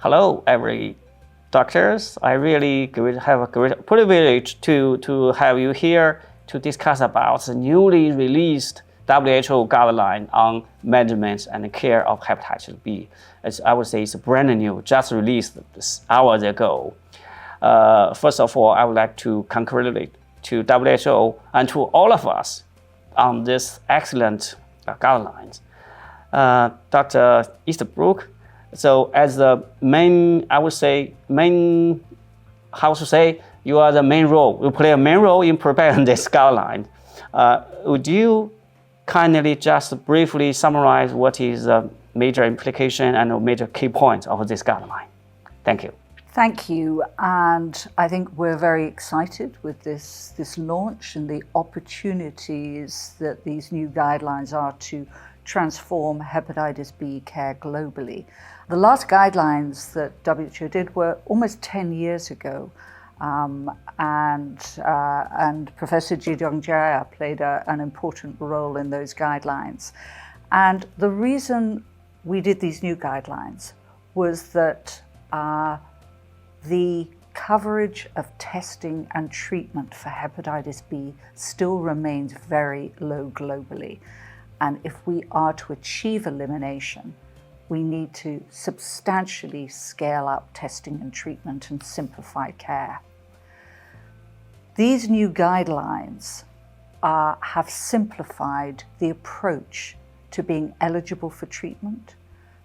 Hello, every doctors. I really have a great privilege to have you here to discuss about the newly released WHO guideline on management and care of hepatitis B. As I would say, it's brand new, just released hours ago. First of all, I would like to congratulate to WHO and to all of us on this excellent guidelines. Dr. Easterbrook, so as the main, I would say, you are the main role, you play a main role in preparing this guideline. Would you kindly just briefly summarize what is the major implication and the major key points of this guideline? Thank you. Thank you, and I think we're very excited with this launch and the opportunities that these new guidelines are to transform hepatitis B care globally. The last guidelines that WHO did were almost 10 years ago, and Professor Jidong Jaya played an important role in those guidelines. And the reason we did these new guidelines was that the coverage of testing and treatment for hepatitis B still remains very low globally. And if we are to achieve elimination, we need to substantially scale up testing and treatment and simplify care. These new guidelines have simplified the approach to being eligible for treatment,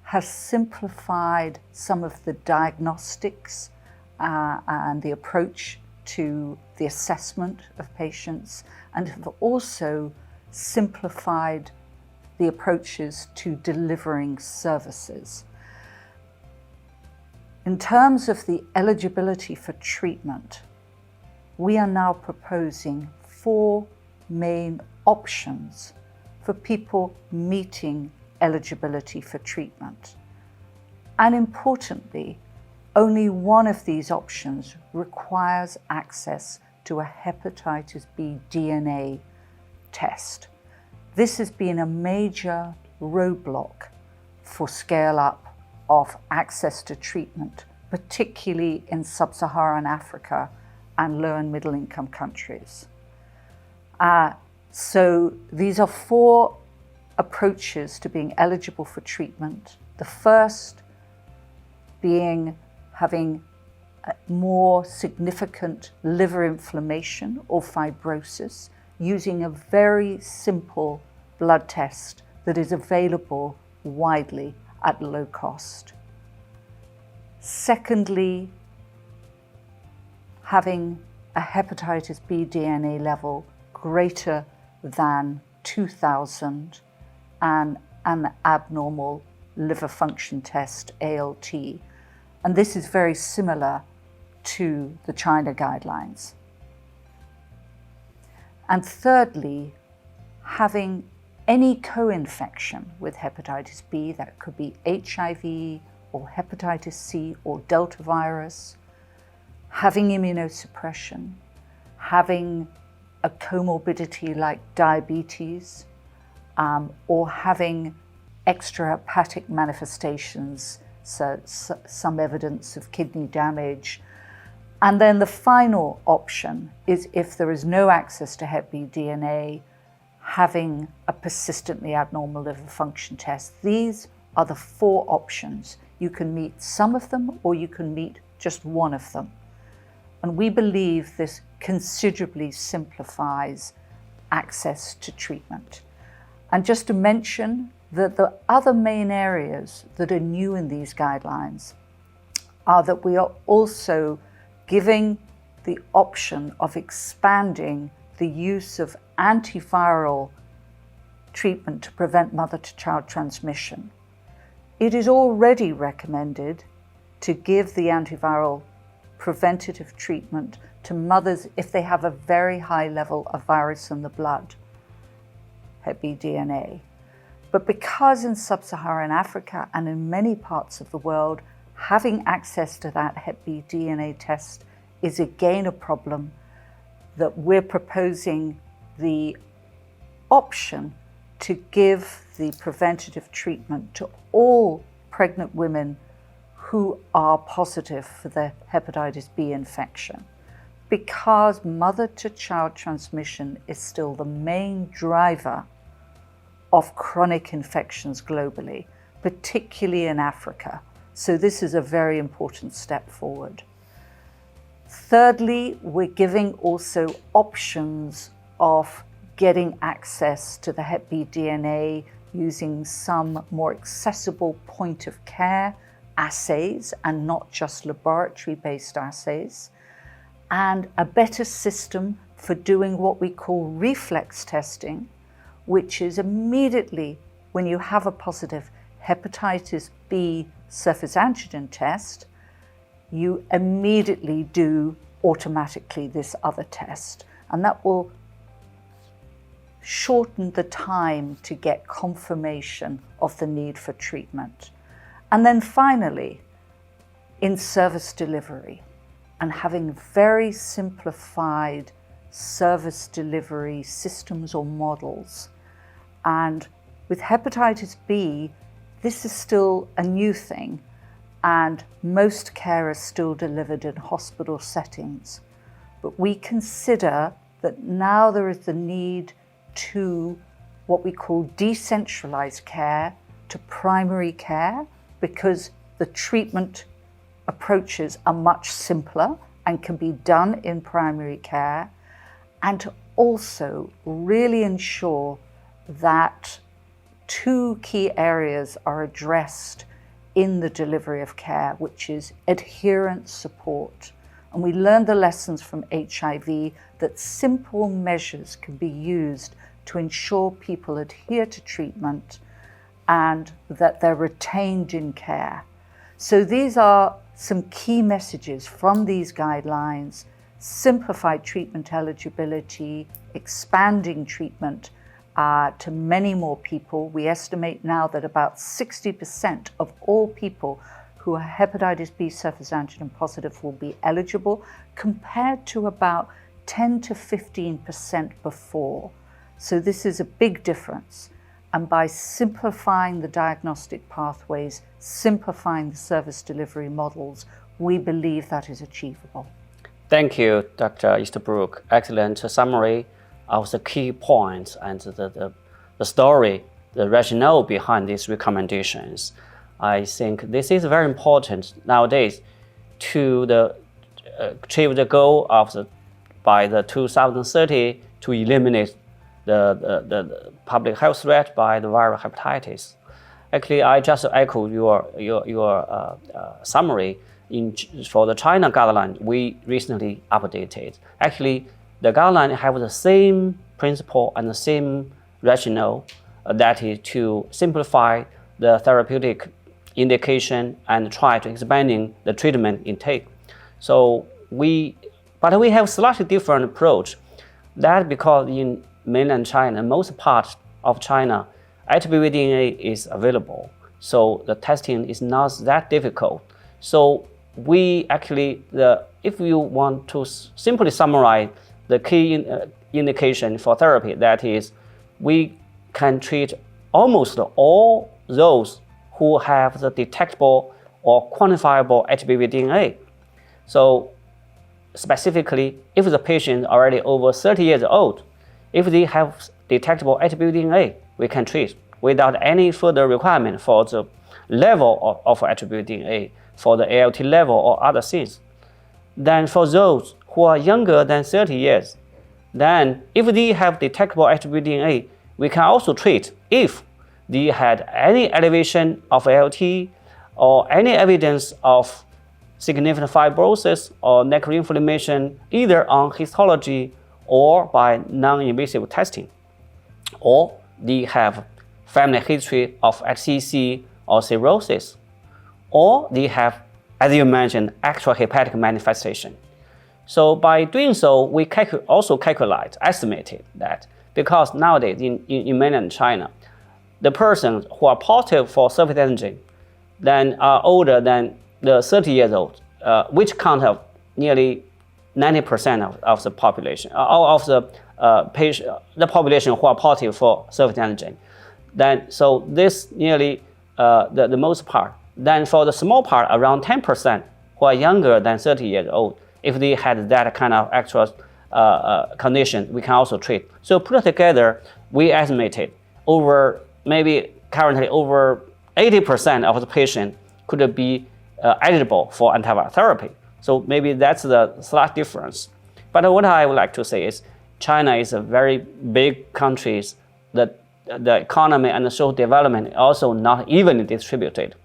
have simplified some of the diagnostics and the approach to the assessment of patients, and have also simplified the approaches to delivering services. In terms of the eligibility for treatment, we are now proposing 4 main options for people meeting eligibility for treatment. And importantly, only one of these options requires access to a hepatitis B DNA test. This has been a major roadblock for scale up of access to treatment, particularly in sub-Saharan Africa and low and middle income countries. So these are 4 approaches to being eligible for treatment. The first being having more significant liver inflammation or fibrosis, using a very simple blood test that is available widely at low cost. Secondly, having a hepatitis B DNA level greater than 2,000 and an abnormal liver function test, ALT. And this is very similar to the China guidelines. And thirdly, having any co-infection with hepatitis B, that could be HIV or hepatitis C or Delta virus, having immunosuppression, having a comorbidity like diabetes, or having extrahepatic manifestations, so some evidence of kidney damage. And then the final option is, if there is no access to hep B DNA, having a persistently abnormal liver function test. These are the 4 options. You can meet some of them, or you can meet just one of them. And we believe this considerably simplifies access to treatment. And just to mention that the other main areas that are new in these guidelines are that we are also giving the option of expanding the use of antiviral treatment to prevent mother-to-child transmission. It is already recommended to give the antiviral preventative treatment to mothers if they have a very high level of virus in the blood, hep B DNA. But because in sub-Saharan Africa and in many parts of the world, having access to that hep B DNA test is again a problem, that we're proposing the option to give the preventative treatment to all pregnant women who are positive for the hepatitis B infection, because mother-to-child transmission is still the main driver of chronic infections globally, particularly in Africa. So this is a very important step forward. Thirdly, we're giving also options of getting access to the Hep B DNA using some more accessible point of care assays and not just laboratory-based assays, and a better system for doing what we call reflex testing, which is immediately when you have a positive hepatitis B surface antigen test, you immediately do automatically this other test. And that will shorten the time to get confirmation of the need for treatment. And then finally, in service delivery, and having very simplified service delivery systems or models. And with hepatitis B, this is still a new thing, and most care is still delivered in hospital settings. But we consider that now there is the need to what we call decentralized care to primary care, because the treatment approaches are much simpler and can be done in primary care, and to also really ensure that two key areas are addressed in the delivery of care, which is adherence support. And we learned the lessons from HIV that simple measures can be used to ensure people adhere to treatment and that they're retained in care. So these are some key messages from these guidelines: simplified treatment eligibility, expanding treatment to many more people. We estimate now that about 60% of all people who are hepatitis B surface antigen positive will be eligible, compared to about 10 to 15% before. So this is a big difference. And by simplifying the diagnostic pathways, simplifying the service delivery models, we believe that is achievable. Thank you, Dr. Easterbrook. Excellent summary of the key points and the story, the rationale behind these recommendations. I think this is very important nowadays to achieve the goal of by the 2030 to eliminate the public health threat by the viral hepatitis. Actually, I just echo your summary. For the China guideline, we recently updated. Actually, the guideline have the same principle and the same rationale, that is to simplify the therapeutic indication and try to expanding the treatment intake. But we have slightly different approach. That because in mainland China, most part of China, HBV DNA is available. So the testing is not that difficult. So we actually, if you want to simply summarize the key indication for therapy, that is, we can treat almost all those who have the detectable or quantifiable HBV DNA. So specifically, if the patient already over 30 years old, if they have detectable HBV DNA, we can treat without any further requirement for the level of HBV DNA, for the ALT level or other things. Then for those who are younger than 30 years, then if they have detectable HBV DNA, we can also treat if they had any elevation of ALT or any evidence of significant fibrosis or necrotic inflammation, either on histology or by non-invasive testing, or they have family history of HCC or cirrhosis, or they have, as you mentioned, extrahepatic manifestation. So by doing so, we estimated that because nowadays in mainland China, the persons who are positive for surface antigen then are older than the 30 years old, which count of nearly 90% of the population, of the population who are positive for surface antigen. Then, so this nearly the most part Then for the small part, around 10% who are younger than 30 years old, if they had that kind of actual condition, we can also treat. So put together, we estimated currently over 80% of the patient could be eligible for antiviral therapy. So maybe that's the slight difference. But what I would like to say is China is a very big country. The economy and the social development is also not evenly distributed.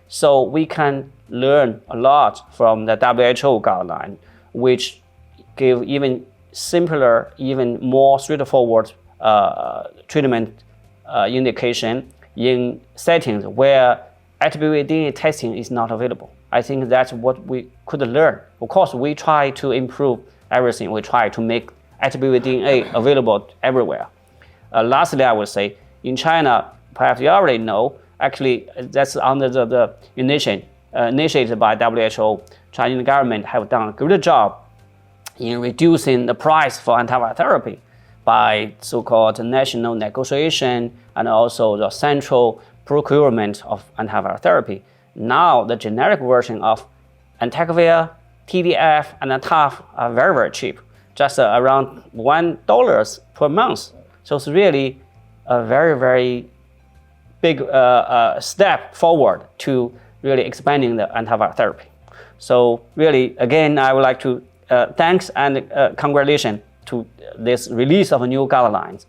So we can learn a lot from the WHO guideline, which give even simpler, even more straightforward treatment indication in settings where HBV DNA testing is not available. I think that's what we could learn. Of course, we try to improve everything. We try to make HBV DNA available everywhere. Lastly, I would say, in China, perhaps you already know, actually, that's under the initiated by WHO. Chinese government have done a good job in reducing the price for antiviral therapy by so-called national negotiation and also the central procurement of antiviral therapy. Now, the generic version of entecavir, TDF, and TAF are very, very cheap, just around $1 per month. So it's really a very, very big step forward to really expanding the antiviral therapy. So really, again, I would like to thanks and congratulations to this release of new guidelines.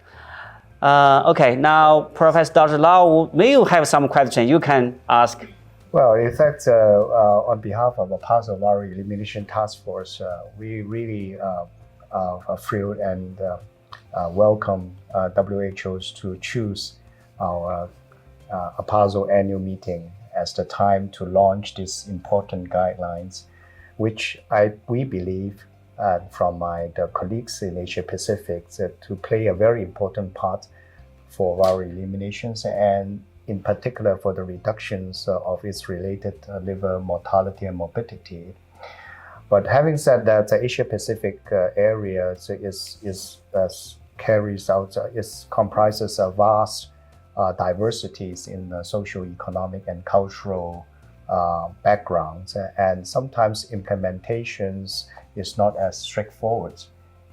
Okay, now Professor Dr. Lau, may you have some question you can ask? Well, in fact, on behalf of the Parvovirus Elimination Task Force, we really are thrilled and welcome WHO's to choose our APASO annual meeting as the time to launch these important guidelines, which we believe from the colleagues in Asia Pacific to play a very important part for viral eliminations and in particular for the reductions of its related liver mortality and morbidity. But having said that, the Asia Pacific area comprises a vast diversities in social, economic, and cultural backgrounds, and sometimes implementations is not as straightforward.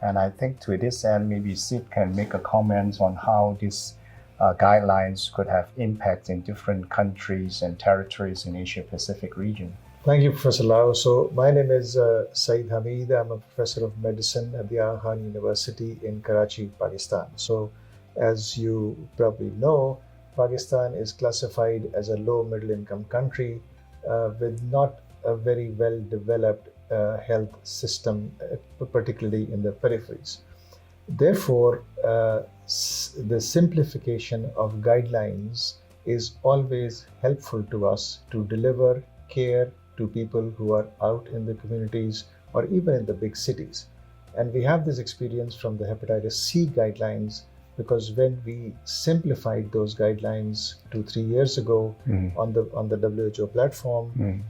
And I think to this end, maybe Sid can make a comment on how these guidelines could have impact in different countries and territories in Asia Pacific region. Thank you, Professor Lau. So my name is Saeed Hamid. I'm a professor of medicine at the Aga Khan University in Karachi, Pakistan. So as you probably know, Pakistan is classified as a low middle income country with not a very well developed health system, particularly in the peripheries. Therefore, the simplification of guidelines is always helpful to us to deliver care to people who are out in the communities or even in the big cities. And we have this experience from the hepatitis C guidelines, because when we simplified those guidelines 2-3 years ago on the WHO platform,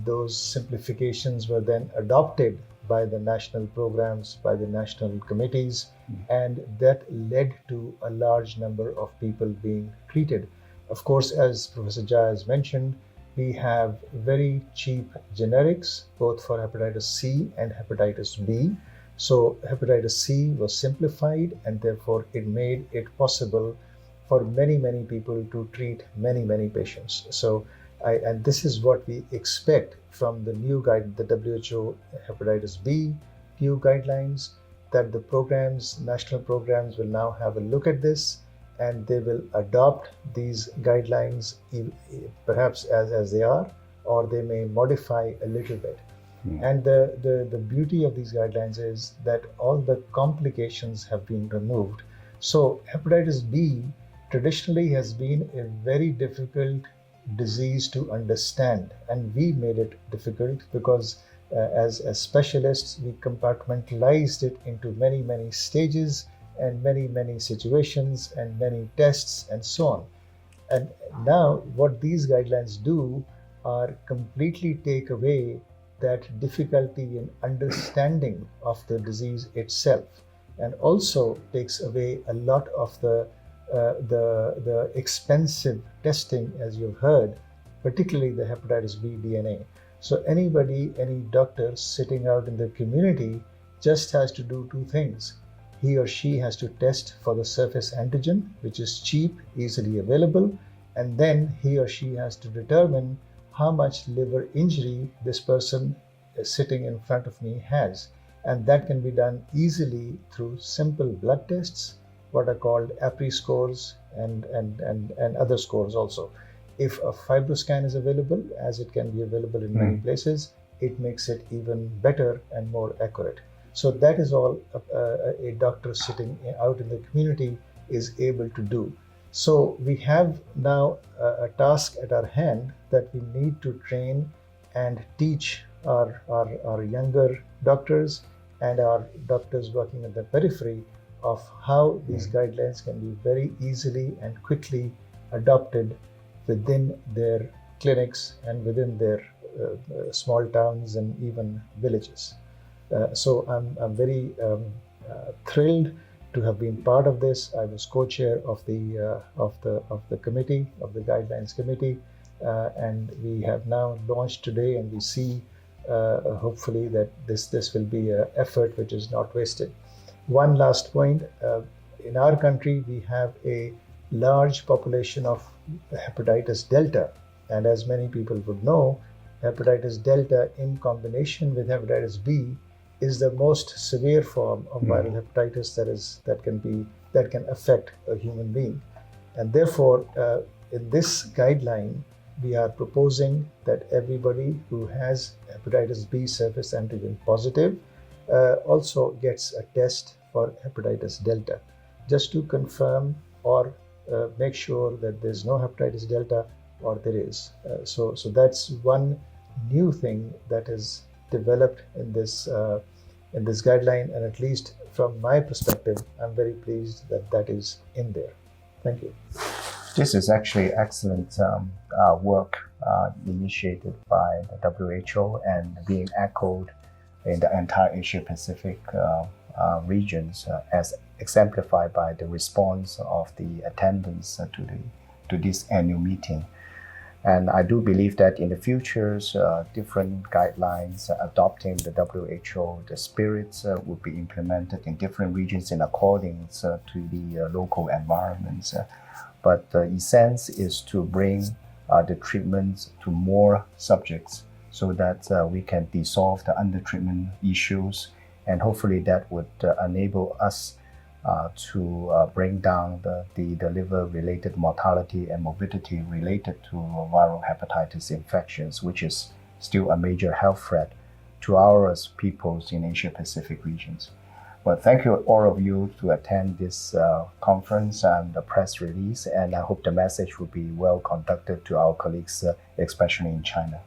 those simplifications were then adopted by the national programs, by the national committees, and that led to a large number of people being treated. Of course, as Professor Jha has mentioned, we have very cheap generics, both for hepatitis C and hepatitis B. So hepatitis C was simplified, and therefore it made it possible for many, many people to treat many, many patients. So, and this is what we expect from the new guide, the WHO hepatitis B new guidelines, that the programs, national programs will now have a look at this, and they will adopt these guidelines perhaps as they are, or they may modify a little bit. And the beauty of these guidelines is that all the complications have been removed. So hepatitis B traditionally has been a very difficult disease to understand, and we made it difficult because as specialists, we compartmentalized it into many, many stages and many, many situations and many tests and so on. And now what these guidelines do are completely take away that difficulty in understanding of the disease itself, and also takes away a lot of the expensive testing, as you've heard, particularly the hepatitis B DNA. So anybody, any doctor sitting out in the community just has to do two things. He or she has to test for the surface antigen, which is cheap, easily available, and then he or she has to determine how much liver injury this person sitting in front of me has. And that can be done easily through simple blood tests, what are called APRI scores and other scores also. If a fibroscan is available, as it can be available in many places, it makes it even better and more accurate. So that is all a doctor sitting out in the community is able to do. So we have now a task at our hand that we need to train and teach our younger doctors and our doctors working at the periphery of how these guidelines can be very easily and quickly adopted within their clinics and within their small towns and even villages. So I'm very thrilled to have been part of this. I was co-chair of the committee, of the guidelines committee, and we have now launched today, and we see hopefully that this will be an effort which is not wasted. One last point, in our country we have a large population of hepatitis delta, and as many people would know, hepatitis delta in combination with hepatitis B is the most severe form of viral hepatitis that can affect a human being. And therefore, in this guideline, we are proposing that everybody who has hepatitis B surface antigen positive also gets a test for hepatitis delta, just to confirm or make sure that there's no hepatitis delta or there is. So that's one new thing that is developed in this guideline, and at least from my perspective, I'm very pleased that that is in there. Thank you. This is actually excellent work initiated by the WHO and being echoed in the entire Asia-Pacific regions, as exemplified by the response of the attendance to this annual meeting. And I do believe that in the future, different guidelines adopting the WHO, the spirits will be implemented in different regions in accordance to the local environments. But the essence is to bring the treatments to more subjects so that we can dissolve the undertreatment issues, and hopefully that would enable us to bring down the liver-related mortality and morbidity related to viral hepatitis infections, which is still a major health threat to our peoples in Asia-Pacific regions. Well, thank you all of you to attend this conference and the press release, and I hope the message will be well conducted to our colleagues, especially in China.